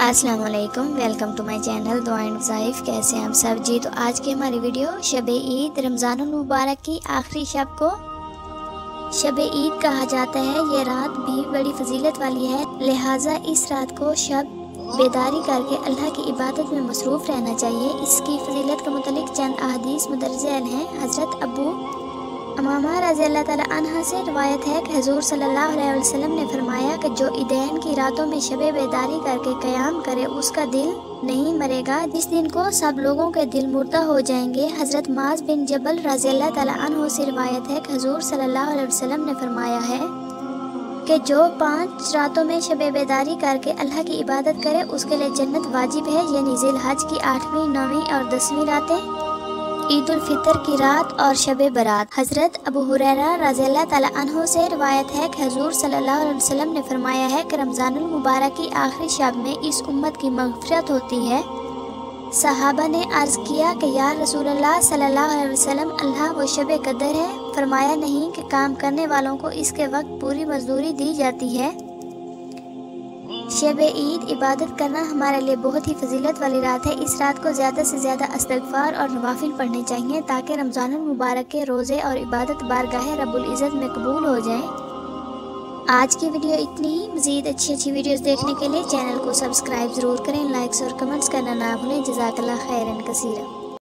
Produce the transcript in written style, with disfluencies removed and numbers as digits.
अस्सलाम वालेकुम, welcome to my channel दुआ एंड वज़ाइफ। कैसे हैं आप सब जी। तो आज की हमारी वीडियो शब-ए ईद रमज़ानुल मुबारक की आखिरी शब को शब-ए ईद कहा जाता है। ये रात भी बड़ी फजीलत वाली है, लिहाजा इस रात को शब बेदारी करके अल्लाह की इबादत में मसरूफ़ रहना चाहिए। इसकी फजीलत के मुतालिक चंद अहादीस मुदर्रज हैं। हज़रत अबू अमामा रज़ी अल्लाह ताला अन्हा से रवायत है कि हुज़ूर सल्लल्लाहु अलैहि वसल्लम ने फरमाया कि जो ईदैन की रातों में शब बेदारी करके क़याम करे उसका दिल नहीं मरेगा, जिस दिन को सब लोगों के दिल मुर्दा हो जाएंगे। हज़रत माज बिन जबल रज़ी अल्लाह ताला अन्हु से रवायत है कि हुज़ूर सल्लल्लाहु अलैहि वसल्लम ने फरमाया है कि जो 5 रातों में शब बेदारी करके अल्लाह की इबादत करे उसके लिए जन्नत वाजिब है, यानी ज़िलहज की 8वीं, 9वीं और 10वीं रातें, ईद उल फितर की रात और शब बरात। हज़रत अबू हुरैरा रज़ी अल्लाह ताला अन्हु से रिवायत है कि हुज़ूर सल्लल्लाहु अलैहि वसल्लम ने फरमाया है कि रमज़ानुल मुबारक की आखिरी शब में इस उम्मत की मग़फ़िरत होती है। सहाबा ने अर्ज़ किया कि या रसूलल्लाह सल्लल्लाहु अलैहि वसल्लम, अल्लाह वो शब कदर है? फरमाया नहीं कि काम करने वालों को इसके वक्त पूरी मजदूरी दी जाती है। शब ईद इबादत करना हमारे लिए बहुत ही फजीलत वाली रात है। इस रात को ज़्यादा से ज़्यादा इस्तिग़फ़ार और नवाफिल पढ़ने चाहिए ताकि रमज़ानुल मुबारक के रोज़े और इबादत बारगाह रब्बुल इज़्ज़त में कबूल हो जाएं। आज की वीडियो इतनी ही। मज़ीद अच्छी वीडियोस देखने के लिए चैनल को सब्सक्राइब ज़रूर करें, लाइक्स और कमेंट्स करना ना भूलें। जज़ाकल्लाह खैरन कसीरा।